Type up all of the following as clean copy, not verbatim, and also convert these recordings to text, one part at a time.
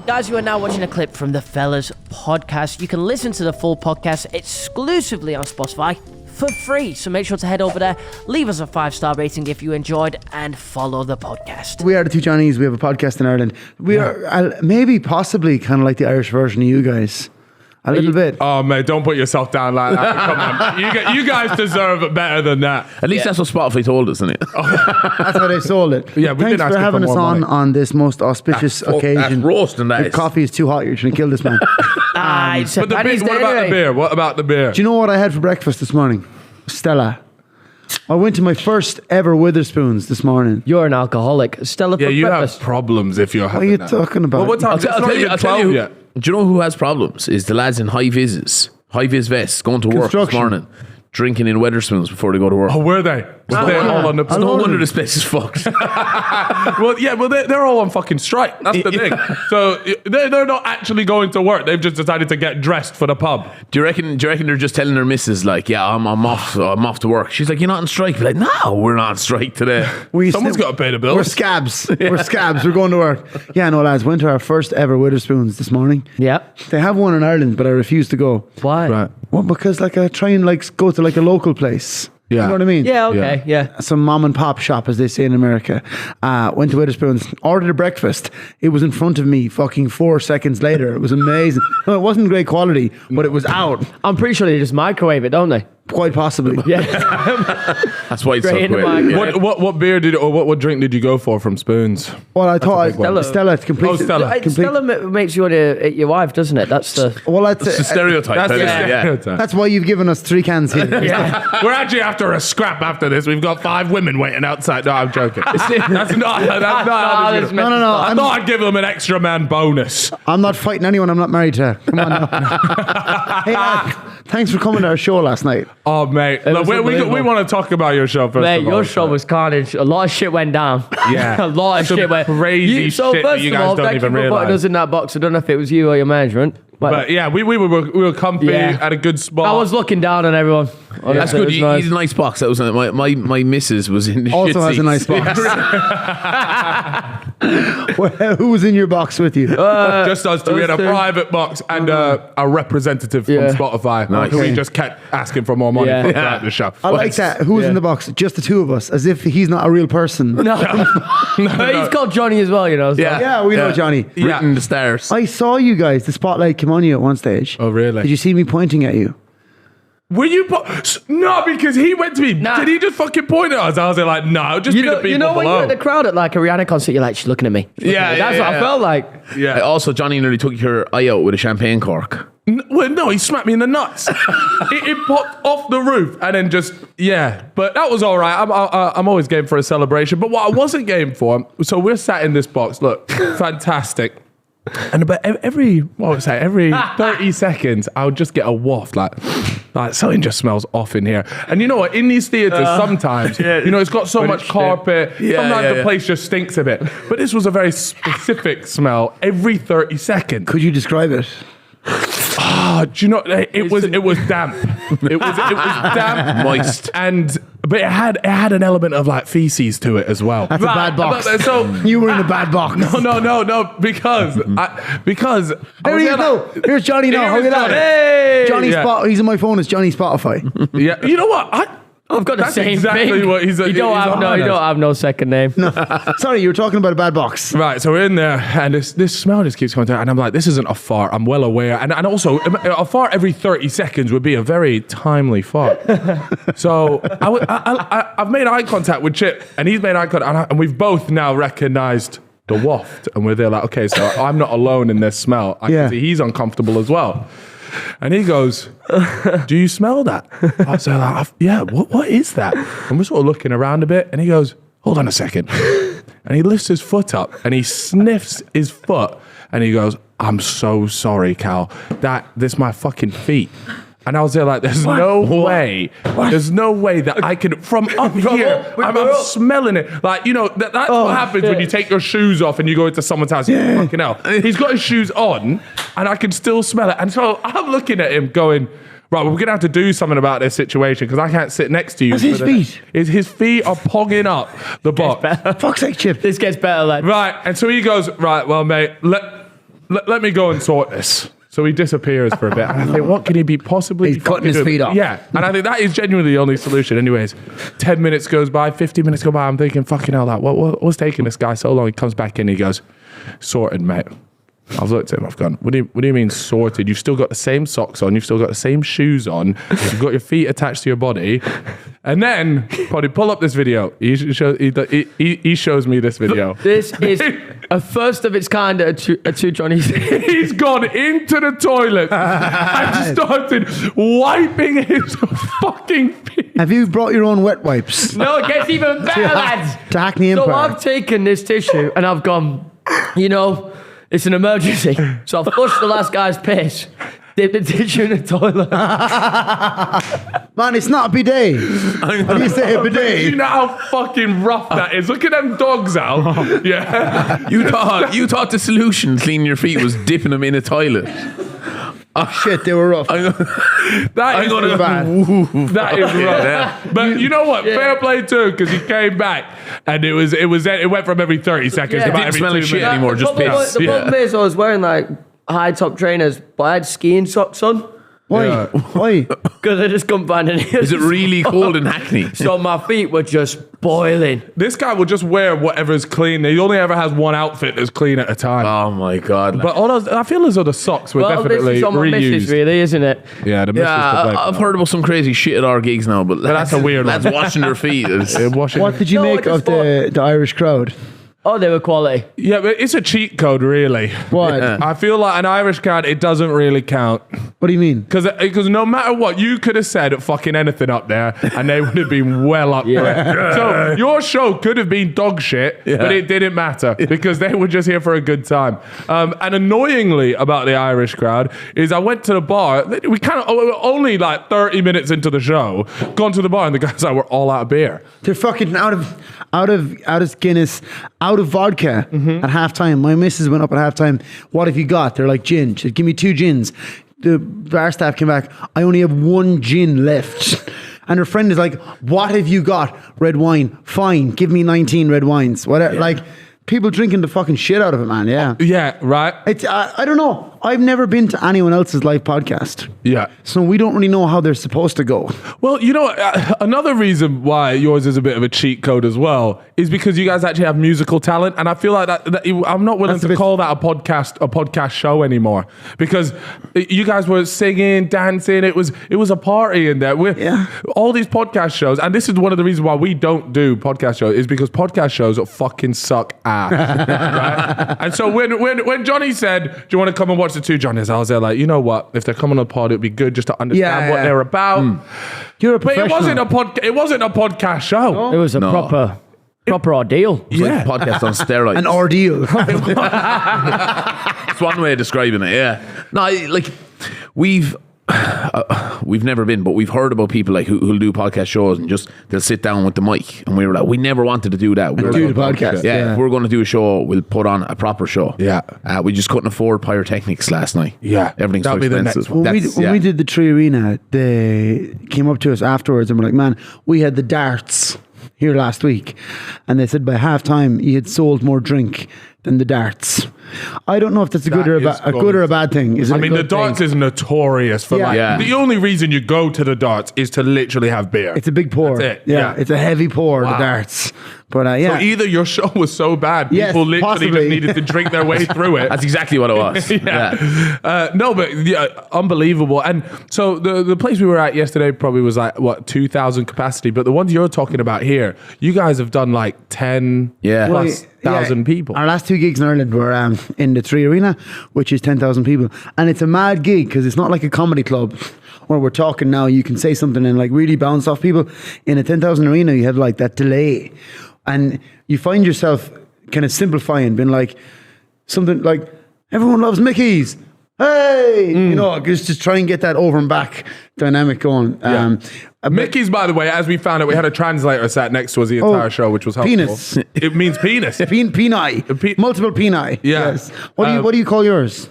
Guys, you are now watching a clip from the Fellas podcast. You can listen to the full podcast exclusively on Spotify for free. So make sure to head over there, leave us a 5-star rating if you enjoyed, and follow the podcast. We are the two Johnnies. We have a podcast in Ireland. We are maybe possibly kind of like the Irish version of you guys. A little bit. Oh, mate, don't put yourself down like that. Come on. You guys deserve better than that. At least that's what Spotify told us, isn't it? That's how they sold it. Yeah, we've Thanks been for asking having for us more money. on this most auspicious occasion. That's roasting, that The is. coffee is too hot. You're trying to kill this man. It's a But Paddy's what Day about the anyway. beer? What about the beer? Do you know what I had for breakfast this morning? Stella. I went to my first ever Witherspoons this morning. You're an alcoholic. Stella Yeah, for you breakfast. have problems if you're What are having you that. talking about? Well, what time? It's not even I'll 12 tell you. yet. Do you know who has problems? Is the lads in high vises vests going to work this Construction. morning, drinking in Wetherspoons before they go to work. Oh, were they? They're all on the... It's no wonder this place is fucked. Well, yeah, well, they're all on fucking strike. That's the thing. So they're not actually going to work. They've just decided to get dressed for the pub. Do you reckon they're just telling their missus like, yeah, I'm off to work? She's like, you're not on strike. Like, no, we're not on strike today. Someone's got to pay the bills. We're scabs. We're scabs. We're going to work. Yeah, no, lads. Went to our first ever Witherspoons this morning. Yeah. They have one in Ireland, but I refuse to go. Why? Right. Well, because I try and go to a local place. Yeah. You know what I mean? Yeah, okay, yeah. Some mom and pop shop, as they say in America. Went to Witherspoons, ordered a breakfast. It was in front of me fucking 4 seconds later. It was amazing. No, it wasn't great quality, but it was out. I'm pretty sure they just microwave it, don't they? Quite possibly. Yeah. That's why it's Straight so in the quick. microwave. What beer what drink did you go for from Spoons? Well, I thought big one. Stella completely. Oh, Stella. Stella makes you want to eat your wife, doesn't it? That's the... Well, that's It's a stereotype. That's isn't the it? Yeah. stereotype. that's why you've given us 3 cans here. We're actually after a scrap after this. We've got 5 women waiting outside. No, I'm joking. That's not how this is gonna- No. I thought I'd give them an extra man bonus. I'm not fighting anyone I'm not married to. Come on now. Hey, thanks for coming to our show last night. Oh, mate. Look, was we unbelievable. want to talk about your show first. Mate, of all, your show was carnage. A lot of shit went down. Yeah. A lot of Some shit went crazy so shit that first you of guys all, don't thank even you for putting realise. us in that box. I don't know if it was you or your management. But yeah, we were comfy Yeah. at a good spot. I was looking down on everyone. That's Honestly, good. it was You nice. need a nice box. That was my missus was in the Also shit has a nice seats. box. Well, who was in your box with you? just us two. We had a us two. private box and a representative Yeah. from Spotify Nice. who we Okay. just kept asking for more money Yeah. for throughout the show. I like that. Who was in the box? Just the two of us, as if he's not a real person. No. But he's called Johnny as well, you know. So. Yeah. Yeah, we know Johnny. Written in the stars. I saw you guys. The spotlight came on you at one stage. Oh, really? Did you see me pointing at you? Were you? No, because he went to me. Nah. Did he just fucking point at us? I was like, no, just You be know, the people you know when below. you're at the crowd at like a Rihanna concert, you're like, she's looking at me. Yeah, That's what I felt like. Yeah. Also, Johnny nearly took your eye out with a champagne cork. Well, no, he smacked me in the nuts. it popped off the roof and then just, yeah. But that was all right. I'm always game for a celebration. But what I wasn't game for, so we're sat in this box. Look, fantastic. And about every 30 seconds, I would just get a waft, like something just smells off in here. And you know what? In these theaters, sometimes, it's got so much carpet. Sometimes the place just stinks a bit. But this was a very specific smell every 30 seconds. Could you describe it? Do you know? It was damp. It was damp, Moist. but it had an element of like feces to it as well. That's a bad box. So You were in a bad box. no, because There he is now. Here's Johnny now. Here How is you that? Johnny. Hey! Johnny Yeah. Spot. He's on my phone. It's Johnny Spotify. Yeah, you know what? I've got the That's same exactly thing. what he's- you don't he's have no, on you us. don't have no second name. Sorry, you were talking about a bad box. Right, so we're in there, and this smell just keeps coming down, and I'm like, this isn't a fart. I'm well aware, and also a fart every 30 seconds would be a very timely fart. So I've made eye contact with Chip, and he's made eye contact, and we've both now recognised the waft, and we're there like, okay, so I'm not alone in this smell. I Yeah. can see he's uncomfortable as well. And he goes, do you smell that? I was like, yeah, what is that? And we're sort of looking around a bit, and he goes, hold on a second. And he lifts his foot up, and he sniffs his foot, and he goes, I'm so sorry, Cal. This my fucking feet. And I was there like, there's no way that I can, from up here, I'm smelling it. Like, that's what happens when you take your shoes off and you go into someone's house. Yeah. Fucking hell. He's got his shoes on and I can still smell it. And so I'm looking at him going, right, well, we're going to have to do something about this situation because I can't sit next to you. That's his feet. His feet are pogging up the box. Fuck's sake, Chip. This gets better, lad. Right, and so he goes, right, well, mate, let me go and sort this. So he disappears for a bit. And I think, what can he be possibly He's cutting fucking his doing? feet off. Yeah. And I think that is genuinely the only solution. Anyways, 10 minutes goes by, 15 minutes go by. I'm thinking, fucking hell, what's taking this guy so long? He comes back in, he goes, sorted, mate. I've looked at him, I've gone, what do you mean sorted? You've still got the same socks on, you've still got the same shoes on, you've got your feet attached to your body. And then, Poddy, pull up this video. He shows me this video. This is a first of its kind at two Johnny's. He's gone into the toilet and started wiping his fucking feet. Have you brought your own wet wipes No, it gets even better, lads. to Hackney So Empire? I've taken this tissue and I've gone, it's an emergency. So I've flushed the last guy's piss, dipped the tissue in the toilet. Man, it's not a bidet. How do you say a You bidet? know how fucking rough that is. Look at them dogs out. Yeah. You thought the solution to cleaning your feet was dipping them in a toilet. Shit, they were rough. That is gonna- bad. That is rough. Yeah. But you know what? Fair play too, because he came back and it went from every 30 seconds Yeah. to It about didn't every smell 2 like shit minutes. anymore, just piss. The problem is I was wearing like high top trainers, but I had skiing socks on Why? Yeah. Why? because I just couldn't find any. Is it really cold in Hackney? So my feet were just boiling. This guy will just wear whatever's clean. He only ever has one outfit that's clean at a time. Oh my God. But all those, I feel as though the socks were Well, this definitely is on my missus, reused. really, isn't it? Yeah, the missus yeah, to blame. I've heard about some crazy shit at our gigs now, but that's a weird lads one. washing their feet. Washing. What did you No, I make just of the Irish crowd? Oh, they were quality. Yeah, but it's a cheat code, really. What? Yeah. I feel like an Irish crowd, it doesn't really count. What do you mean? Because no matter what, you could have said fucking anything up there and they would have been well up there. So your show could have been dog shit, but it didn't matter because they were just here for a good time. And annoyingly about the Irish crowd is I went to the bar. We kind of only like 30 minutes into the show, gone to the bar and the guys like, we're all out of beer. They're fucking out of Guinness, out of vodka at halftime. My missus went up at halftime. What have you got? They're like gin. She said, give me 2 gins. The bar staff came back. I only have 1 gin left. And her friend is like, what have you got? Red wine. Fine. Give me 19 red wines. Whatever. Like, people drinking the fucking shit out of it, man. Yeah. Yeah, right? It's, I don't know. I've never been to anyone else's live podcast. Yeah. So we don't really know how they're supposed to go. Well, you know, another reason why yours is a bit of a cheat code as well is because you guys actually have musical talent, and I feel like that I'm not willing That's a to bit- call that a podcast show anymore because you guys were singing, dancing. It was a party in there. Yeah. All these podcast shows, and this is one of the reasons why we don't do podcast shows is because podcast shows fucking suck ass. Right? And so when Johnny said, "Do you want to come and watch the 2 Johnnies?" I was there like, you know what? If they're coming on the pod, it'd be good just to understand what yeah. they're about. You're a But professional. it wasn't a podcast show. It was a proper ordeal. It's like a podcast on steroids. An ordeal. It's one way of describing it, yeah. No, like we've never been, but we've heard about people like who'll do podcast shows and just they'll sit down with the mic, and we were like, we never wanted to do that. We were do like, the podcast, Yeah, yeah. if we're going to do a show, we'll put on a proper show. Yeah. We just couldn't afford pyrotechnics last night. Yeah, everything's so that'll be the expensive. next When we did the Tree Arena, they came up to us afterwards and were like, man, we had the darts here last week. And they said by halftime, you had sold more drink than the darts. I don't know if that's a good or a bad thing. Is it I a mean, the good darts thing? is notorious for Yeah. like. Yeah. The only reason you go to the darts is to literally have beer. It's a big pour. That's it, Yeah, yeah. it's a heavy pour, the Wow. darts. But So yeah. either your show was so bad, Yes, people literally possibly. just needed to drink their way through it. That's exactly what it was. Yeah. No, but yeah, unbelievable. And so the place we were at yesterday probably was like, what, 2,000 capacity. But the ones you're talking about here, you guys have done like 10 Yeah. plus Well, thousand people. Our last 2 gigs in Ireland were in the Tree Arena, which is 10,000 people. And it's a mad gig because it's not like a comedy club where we're talking now. You can say something and like really bounce off people. In a 10,000 arena, you have like that delay. And you find yourself kind of simplifying, being like something like, everyone loves Mickey's. Hey! You know, just try and get that over and back dynamic going. Mickey's, by the way, as we found out, we had a translator sat next to us the entire show, which was helpful. penis. It means penis. Peni. Multiple peni. Yeah. Yes. What do you call yours?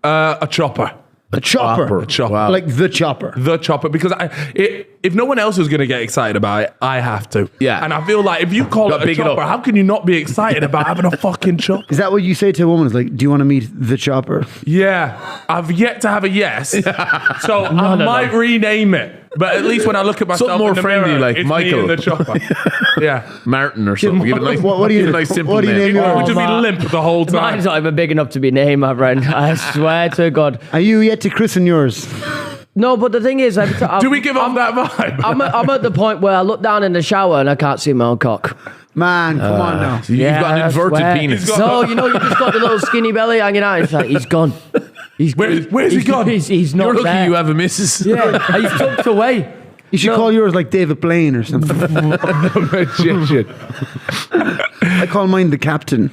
A chopper. A chopper. A chopper. Wow. Like the chopper. The chopper, because if no one else is going to get excited about it, I have to. Yeah. And I feel like if you call Gotta it a big it chopper, up. how can you not be excited about having a fucking chopper? Is that what you say to a woman? It's like, do you want to meet the chopper? Yeah. I've yet to have a yes. So I might rename it. But at least when I look at myself Something more in the friendly, mirror, like it's Michael. Me and the chopper. Yeah. Martin or something. Give it a nice, What do you- give it a nice simple what do you name. name It your- would just be man. limp the whole time. Mine's not even big enough to be named, my friend. I swear to God. Are you yet to christen yours? No, but the thing is, every time Do we give off that vibe? I'm at the point where I look down in the shower and I can't see my own cock. Man, come on now. You've got an I inverted swear. penis. No, you know, you just got the little skinny belly hanging out. It's like, he's gone. Where's he gone? He's not You're lucky there. you have a missus. Yeah, he's tucked away. You should call yours like David Blaine or something. Magician. I call mine the captain.